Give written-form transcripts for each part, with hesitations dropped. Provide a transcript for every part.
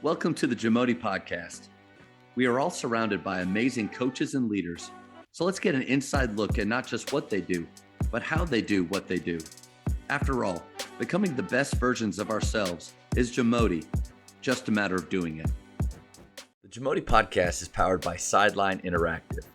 Welcome to the JAMODI podcast. We are all surrounded by amazing coaches and leaders. So let's get an inside look at not just what they do, but how they do what they do. After all, becoming the best versions of ourselves is JAMODI, just a matter of doing it. The JAMODI podcast is powered by Sideline Interactive.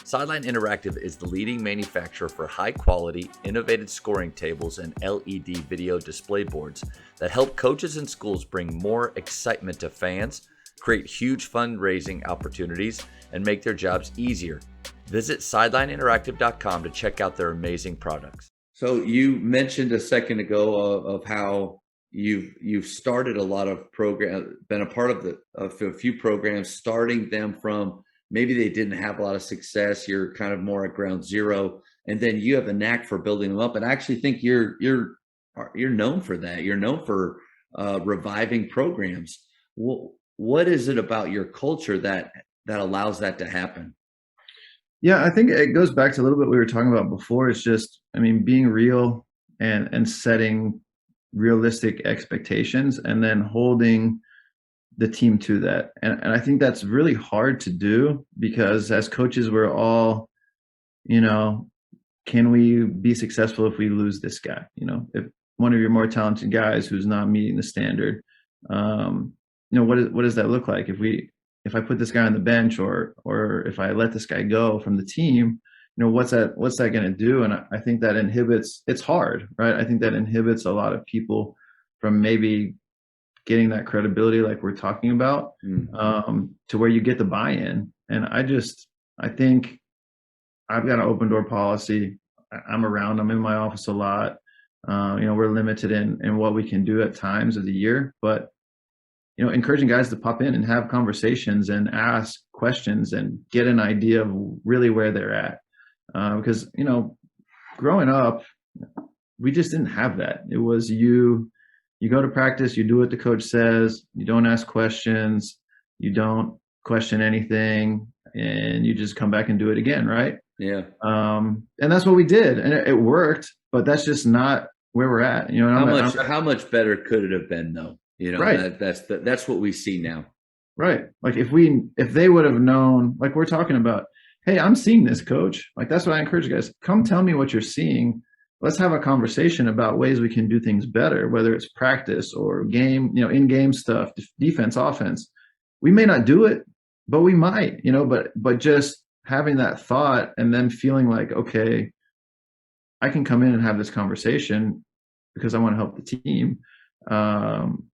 Sideline Interactive is the leading manufacturer for high-quality, innovative scoring tables and LED video display boards that help coaches and schools bring more excitement to fans, create huge fundraising opportunities, and make their jobs easier. Visit sidelineinteractive.com to check out their amazing products. So you mentioned a second ago of how you've started a lot of programs, been a part of a few programs, starting them from maybe they didn't have a lot of success. You're kind of more at ground zero, and then you have a knack for building them up. And I actually think you're known for that. You're known for reviving programs. What is it about your culture that allows that to happen? Yeah, I think it goes back to a little bit we were talking about before. It's just, being real and setting realistic expectations and then holding the team to that. And I think that's really hard to do because as coaches, we're all, can we be successful if we lose this guy? If one of your more talented guys who's not meeting the standard, what does that look like? If I put this guy on the bench or if I let this guy go from the team, what's that going to do? And I think that it's hard, right? I think that inhibits a lot of people from maybe getting that credibility like we're talking about, to where you get the buy-in. And I think I've got an open door policy. I'm in my office a lot. We're limited in what we can do at times of the year, but encouraging guys to pop in and have conversations and ask questions and get an idea of really where they're at. Because, growing up, we just didn't have that. It was you go to practice, you do what the coach says, you don't ask questions, you don't question anything, and you just come back and do it again, right? Yeah. And that's what we did, and it worked, but that's just not where we're at. How much better could it have been, though? Right. That's what we see now. Right. Like if they would have known, like we're talking about, hey, I'm seeing this, coach. Like that's what I encourage you guys. Come tell me what you're seeing. Let's have a conversation about ways we can do things better, whether it's practice or game, in-game stuff, defense, offense. We may not do it, but we might, but just having that thought and then feeling like, okay, I can come in and have this conversation because I want to help the team. And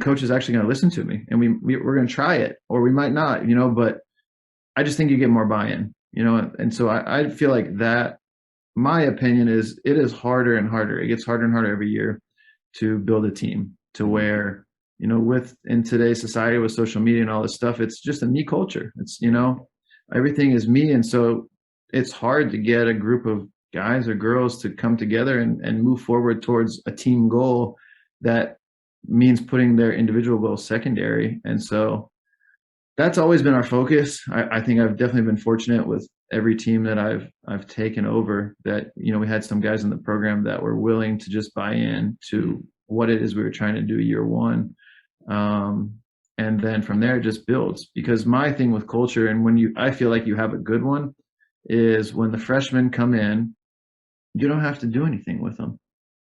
coach is actually going to listen to me, and we're going to try it, or we might not, but I just think you get more buy-in, and so I feel like that. My opinion is it is harder and harder. It gets harder and harder every year to build a team to where, in today's society with social media and all this stuff, it's just a me culture. It's, everything is me. And so it's hard to get a group of guys or girls to come together and move forward towards a team goal that means putting their individual goals secondary. And so that's always been our focus. I think I've definitely been fortunate with every team that I've taken over that, we had some guys in the program that were willing to just buy in to what it is we were trying to do year one. And then from there it just builds, because my thing with culture, and I feel like you have a good one, is when the freshmen come in, you don't have to do anything with them.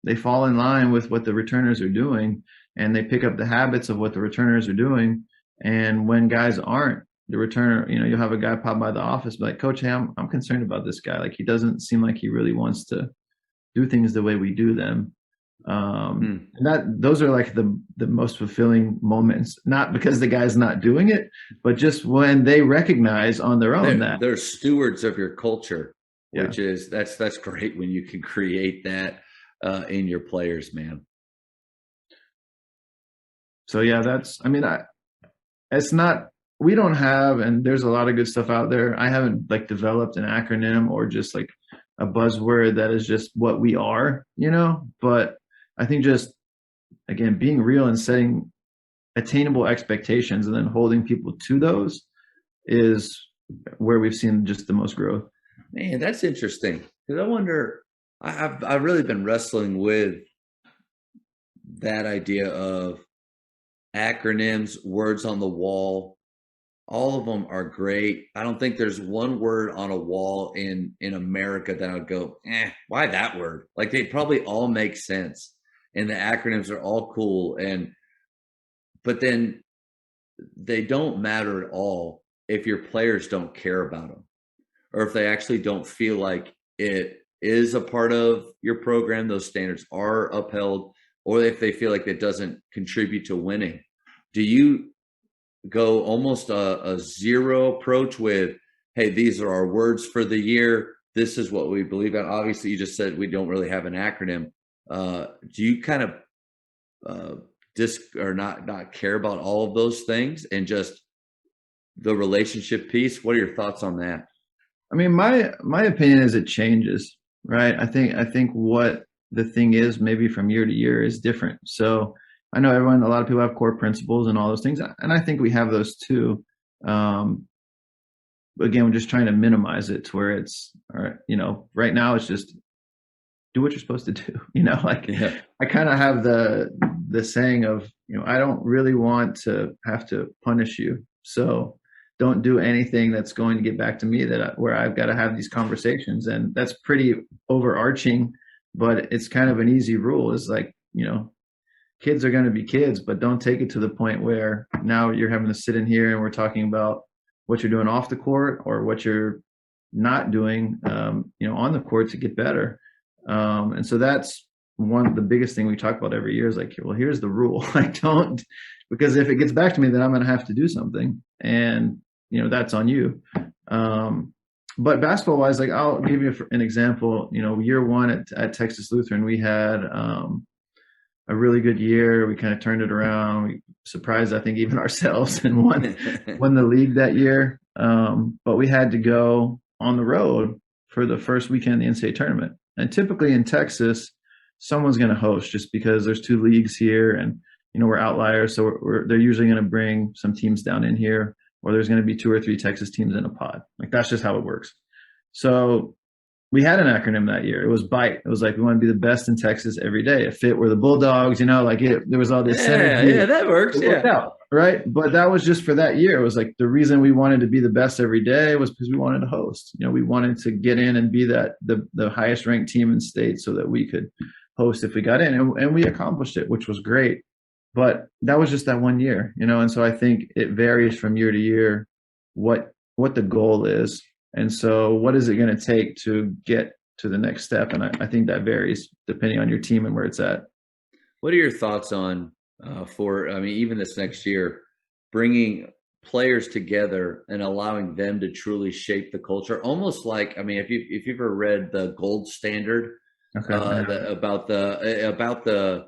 They fall in line with what the returners are doing, and they pick up the habits of what the returners are doing. And when guys aren't, the returner, you'll have a guy pop by the office, be like, Coach, hey, I'm concerned about this guy. Like, he doesn't seem like he really wants to do things the way we do them. And those are like the most fulfilling moments, not because the guy's not doing it, but just when they recognize on their own that they're stewards of your culture, which yeah. is that's great when you can create that in your players, man. So yeah, it's not, we don't have, and there's a lot of good stuff out there. I haven't like developed an acronym or just like a buzzword that is just what we are, but I think just, again, being real and setting attainable expectations and then holding people to those is where we've seen just the most growth. Man, that's interesting. Because I wonder, I've really been wrestling with that idea of acronyms, words on the wall. All of them are great. I don't think there's one word on a wall in America that I would go, why that word? Like they probably all make sense, and the acronyms are all cool. But then they don't matter at all if your players don't care about them, or if they actually don't feel like it is a part of your program, those standards are upheld, or if they feel like it doesn't contribute to winning. Do you go almost a zero approach with, hey, these are our words for the year, this is what we believe in? Obviously, you just said we don't really have an acronym. Do you kind of or not care about all of those things and just the relationship piece? What are your thoughts on that? I mean, my opinion is it changes, right? I think what the thing is maybe from year to year is different. So I know a lot of people have core principles and all those things, and I think we have those too. Again, we're just trying to minimize it to where it's, all right, right now it's just do what you're supposed to do. Yeah. I kind of have the saying of, I don't really want to have to punish you. So don't do anything that's going to get back to me where I've got to have these conversations. And that's pretty overarching, but it's kind of an easy rule. Is like, kids are going to be kids, but don't take it to the point where now you're having to sit in here and we're talking about what you're doing off the court or what you're not doing, on the court to get better. And so that's one of the biggest thing we talk about every year is like, well, here's the rule. Don't, because if it gets back to me, then I'm going to have to do something, and that's on you. But basketball wise, like I'll give you an example. Year one at Texas Lutheran, we had a really good year. We kind of turned it around. We surprised, I think, even ourselves, and won the league that year. But we had to go on the road for the first weekend of the NCAA tournament. And typically in Texas, someone's going to host just because there's two leagues here, and we're outliers. So they're usually going to bring some teams down in here, or there's going to be 2 or 3 Texas teams in a pod. Like that's just how it works. So we had an acronym that year. It was BITE. It was like, we want to be the best in Texas every day. If it were the Bulldogs, there was all this synergy. Yeah, that works. Worked out, right? But that was just for that year. It was like the reason we wanted to be the best every day was because we wanted to host. We wanted to get in and be the highest ranked team in state so that we could host if we got in, and we accomplished it, which was great. But that was just that one year, and so I think it varies from year to year what the goal is. And so what is it going to take to get to the next step? And I think that varies depending on your team and where it's at. What are your thoughts on even this next year, bringing players together and allowing them to truly shape the culture? Almost like, if you've ever read The Gold Standard, about the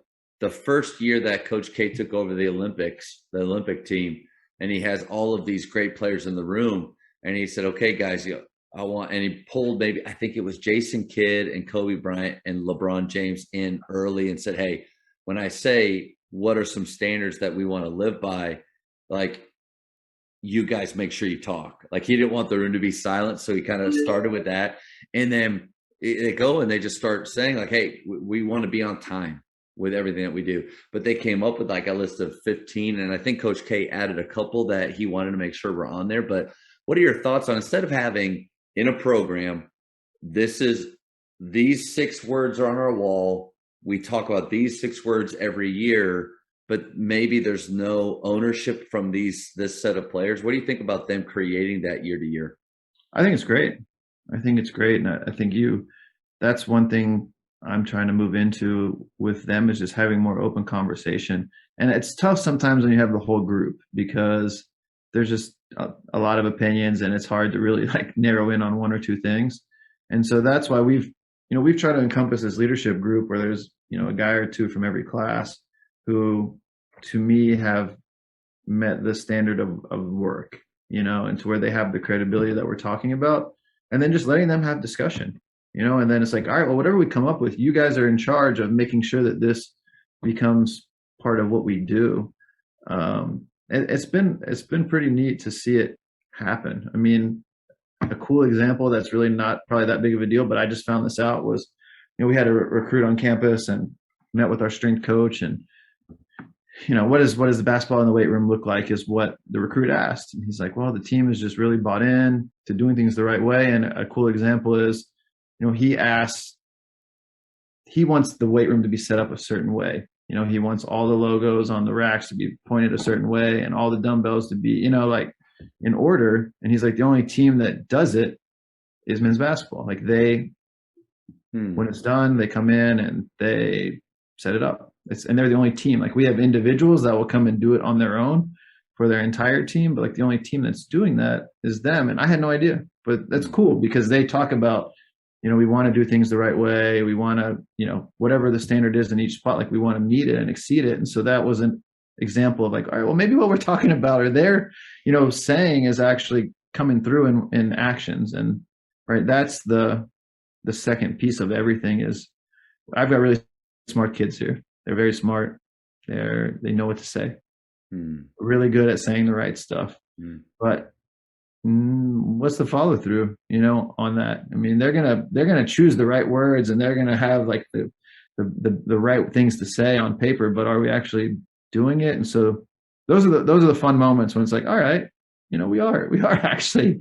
first year that Coach K took over the Olympic team, and he has all of these great players in the room. And he said, okay, guys, and he pulled I think it was Jason Kidd and Kobe Bryant and LeBron James in early and said, hey, when I say what are some standards that we want to live by, like, you guys make sure you talk. Like, he didn't want the room to be silent. So he kind of started with that. And then they go and they just start saying like, hey, we want to be on time with everything that we do. But they came up with like a list of 15. And I think Coach K added a couple that he wanted to make sure we're on there. But what are your thoughts on, instead of having in a program, these 6 words are on our wall, we talk about these 6 words every year, but maybe there's no ownership from this set of players? What do you think about them creating that year to year? I think it's great. And I think that's one thing I'm trying to move into with them, is just having more open conversation. And it's tough sometimes when you have the whole group, because there's just a lot of opinions, and it's hard to really like narrow in on 1 or 2 things. And so that's why we've tried to encompass this leadership group where there's, a guy or 2 from every class who, to me, have met the standard of work, and to where they have the credibility that we're talking about, and then just letting them have discussion, and then it's like, all right, well, whatever we come up with, you guys are in charge of making sure that this becomes part of what we do. It's been pretty neat to see it happen. A cool example that's really not probably that big of a deal, but I just found this out, was, we had a recruit on campus and met with our strength coach, and what does the basketball in the weight room look like, is what the recruit asked. And he's like, well, the team is just really bought in to doing things the right way. And a cool example is, he wants the weight room to be set up a certain way. He wants all the logos on the racks to be pointed a certain way and all the dumbbells to be, like in order. And he's like, the only team that does it is men's basketball. Like when it's done, they come in and they set it up. And they're the only team. Like we have individuals that will come and do it on their own for their entire team, but like the only team that's doing that is them. And I had no idea, but that's cool because they talk about, we want to do things the right way. We want to, whatever the standard is in each spot, like we want to meet it and exceed it. And so that was an example of like, all right, well, maybe what we're talking about or they're, saying is actually coming through in actions. And right, that's the second piece of everything is I've got really smart kids here. They're very smart. They know what to say. Really good at saying the right stuff. But what's the follow through, on that? I mean, they're gonna choose the right words and they're gonna have like the right things to say on paper, but are we actually doing it? And so those are the fun moments when it's like, all right, we are actually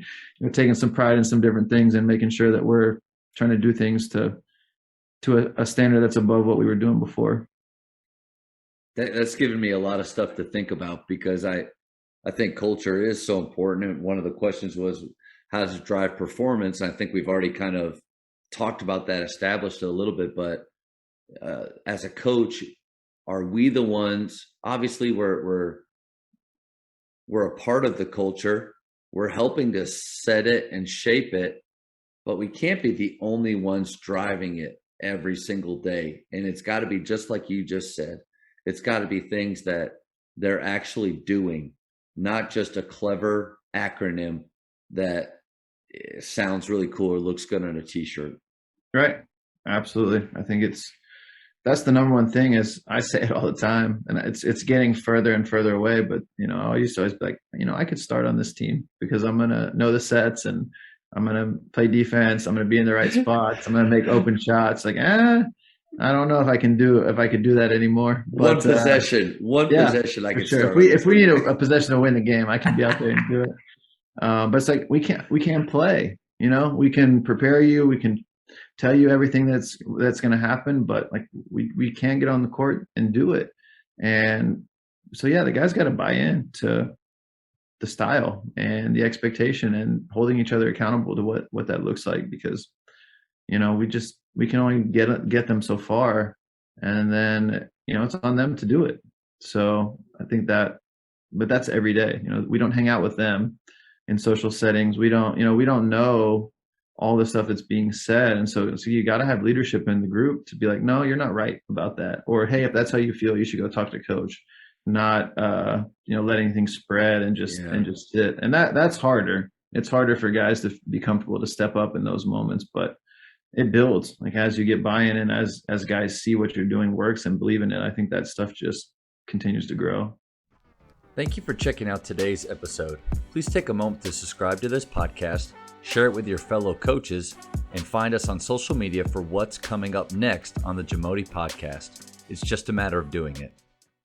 taking some pride in some different things and making sure that we're trying to do things to a standard that's above what we were doing before. That's given me a lot of stuff to think about because I think culture is so important. And one of the questions was, how does it drive performance? And I think we've already kind of talked about that, established it a little bit, but as a coach, are we the ones, obviously we're a part of the culture. We're helping to set it and shape it, but we can't be the only ones driving it every single day. And it's got to be just like you just said. It's got to be things that they're actually doing, not just a clever acronym that sounds really cool or looks good on a t-shirt. Right. Absolutely. I think that's the number one thing is I say it all the time and it's getting further and further away. But, I used to always be like, I could start on this team because I'm going to know the sets and I'm going to play defense. I'm going to be in the right spots. I'm going to make open shots. Like, I don't know if I could do that anymore. But, one possession I could sure. start. If we need a possession to win the game, I can be out there and do it. But it's like we can't play. We can prepare you. We can tell you everything that's going to happen, but like we can't get on the court and do it. And so the guys got to buy in to the style and the expectation and holding each other accountable to what that looks like because we can only get them so far, and then it's on them to do it. So I think but that's every day. We don't hang out with them in social settings. We don't know all the stuff that's being said, and so you got to have leadership in the group to be like, no, you're not right about that, or hey, if that's how you feel, you should go talk to coach. Not letting things spread and just sit. And that's harder. It's harder for guys to be comfortable to step up in those moments, but it builds. Like as you get buy-in and as guys see what you're doing works and believe in it, I think that stuff just continues to grow. Thank you for checking out today's episode. Please take a moment to subscribe to this podcast, share it with your fellow coaches, and find us on social media for what's coming up next on the JAMODI podcast. It's just a matter of doing it.